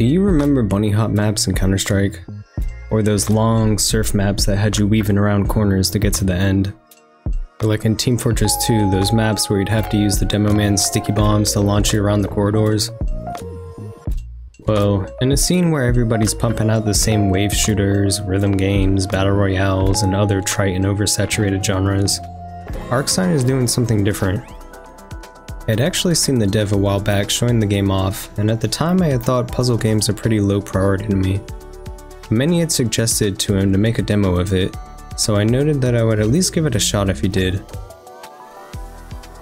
Do you remember bunny hop maps in Counter-Strike? Or those long surf maps that had you weaving around corners to get to the end? Or like in Team Fortress 2, those maps where you'd have to use the demo man's sticky bombs to launch you around the corridors? Well, in a scene where everybody's pumping out the same wave shooters, rhythm games, battle royales, and other trite and oversaturated genres, ArcSine is doing something different. I had actually seen the dev a while back showing the game off, and at the time I had thought puzzle games are pretty low priority to me. Many had suggested to him to make a demo of it, so I noted that I would at least give it a shot if he did.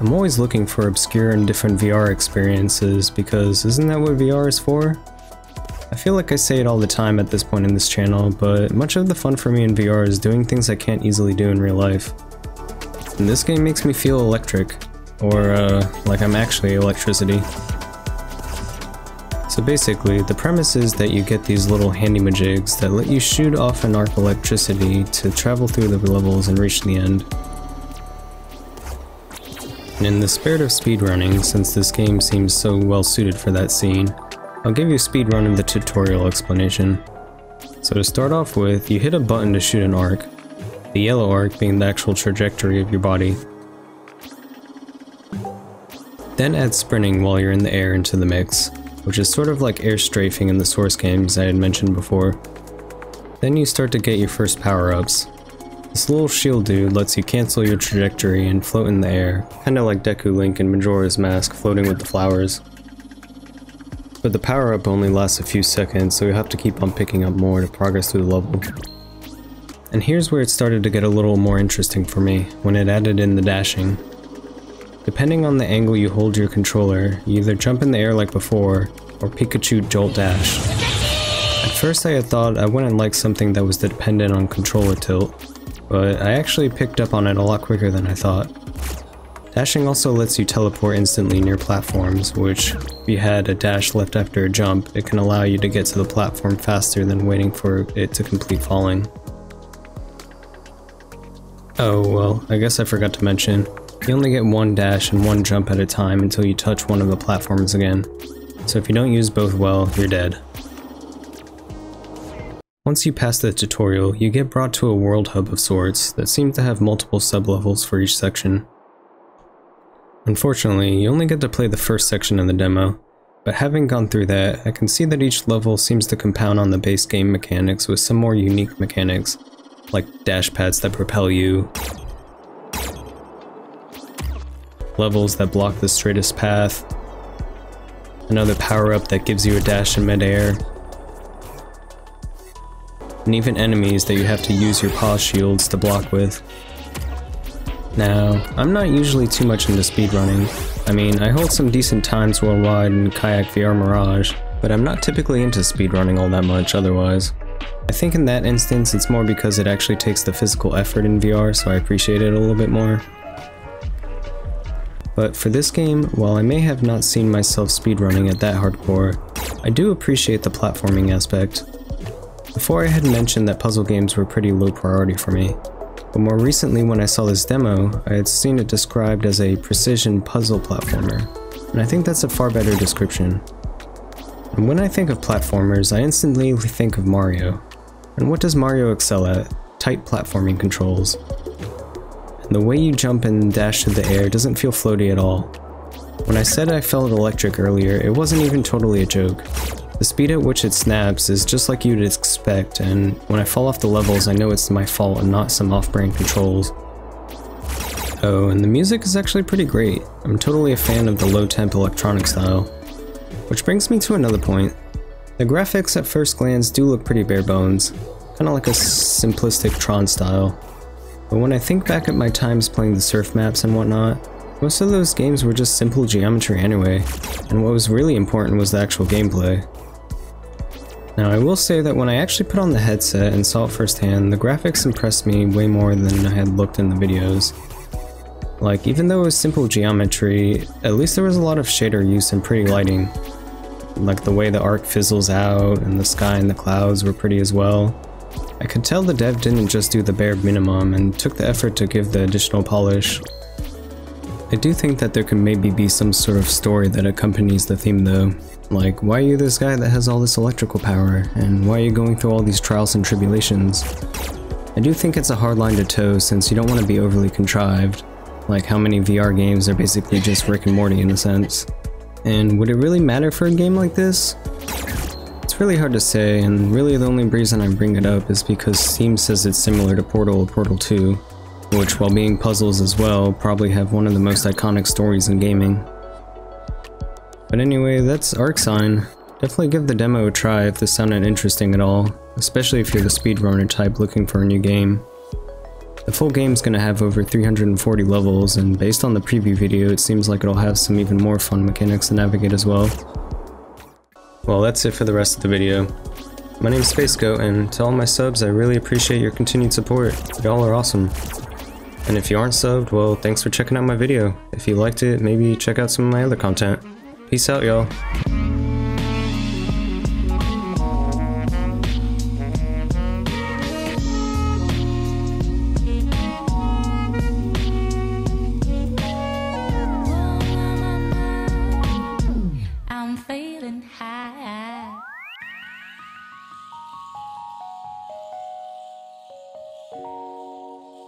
I'm always looking for obscure and different VR experiences because isn't that what VR is for? I feel like I say it all the time at this point in this channel, but much of the fun for me in VR is doing things I can't easily do in real life. And this game makes me feel electric. Or, like I'm actually electricity. So basically, the premise is that you get these little handy-majigs that let you shoot off an arc of electricity to travel through the levels and reach the end. And in the spirit of speedrunning, since this game seems so well suited for that scene, I'll give you a speedrun of the tutorial explanation. So to start off with, you hit a button to shoot an arc, the yellow arc being the actual trajectory of your body. Then add sprinting while you're in the air into the mix, which is sort of like air strafing in the Source games I had mentioned before. Then you start to get your first power-ups. This little shield dude lets you cancel your trajectory and float in the air, kinda like Deku Link in Majora's Mask floating with the flowers. But the power-up only lasts a few seconds, so you have to keep on picking up more to progress through the level. And here's where it started to get a little more interesting for me, when it added in the dashing. Depending on the angle you hold your controller, you either jump in the air like before, or Pikachu Jolt Dash. At first I had thought I wouldn't like something that was dependent on controller tilt, but I actually picked up on it a lot quicker than I thought. Dashing also lets you teleport instantly near platforms, which, if you had a dash left after a jump, it can allow you to get to the platform faster than waiting for it to complete falling. Oh well, I guess I forgot to mention. You only get one dash and one jump at a time until you touch one of the platforms again, so if you don't use both well, you're dead. Once you pass the tutorial, you get brought to a world hub of sorts that seems to have multiple sub-levels for each section. Unfortunately, you only get to play the first section of the demo, but having gone through that, I can see that each level seems to compound on the base game mechanics with some more unique mechanics, like dash pads that propel you, levels that block the straightest path, another power-up that gives you a dash in midair, and even enemies that you have to use your pause shields to block with. Now, I'm not usually too much into speedrunning. I mean, I hold some decent times worldwide in Kayak VR Mirage, but I'm not typically into speedrunning all that much otherwise. I think in that instance it's more because it actually takes the physical effort in VR, so I appreciate it a little bit more. But for this game, while I may have not seen myself speedrunning at that hardcore, I do appreciate the platforming aspect. Before I had mentioned that puzzle games were pretty low priority for me, but more recently when I saw this demo, I had seen it described as a precision puzzle platformer, and I think that's a far better description. And when I think of platformers, I instantly think of Mario. And what does Mario excel at? Tight platforming controls. And the way you jump and dash through the air doesn't feel floaty at all. When I said I felt electric earlier, it wasn't even totally a joke. The speed at which it snaps is just like you'd expect, and when I fall off the levels I know it's my fault and not some off-brand controls. Oh, and the music is actually pretty great. I'm totally a fan of the low-temp electronic style. Which brings me to another point. The graphics at first glance do look pretty bare bones, kinda like a simplistic Tron style. But when I think back at my times playing the surf maps and whatnot, most of those games were just simple geometry anyway, and what was really important was the actual gameplay. Now I will say that when I actually put on the headset and saw it firsthand, the graphics impressed me way more than I had looked in the videos. Like, even though it was simple geometry, at least there was a lot of shader use and pretty lighting. Like the way the arc fizzles out, and the sky and the clouds were pretty as well. I could tell the dev didn't just do the bare minimum and took the effort to give the additional polish. I do think that there could maybe be some sort of story that accompanies the theme though. Like, why are you this guy that has all this electrical power, and why are you going through all these trials and tribulations? I do think it's a hard line to toe since you don't want to be overly contrived, like how many VR games are basically just Rick and Morty in a sense. And would it really matter for a game like this? It's really hard to say, and really the only reason I bring it up is because Steam says it's similar to Portal or Portal 2, which, while being puzzles as well, probably have one of the most iconic stories in gaming. But anyway, that's ArcSine. Definitely give the demo a try if this sounded interesting at all, especially if you're the speedrunner type looking for a new game. The full game's gonna have over 340 levels, and based on the preview video, it seems like it'll have some even more fun mechanics to navigate as well. Well, that's it for the rest of the video. My name's SpaceGoat, and to all my subs, I really appreciate your continued support. Y'all are awesome. And if you aren't subbed, well, thanks for checking out my video. If you liked it, maybe check out some of my other content. Peace out, y'all.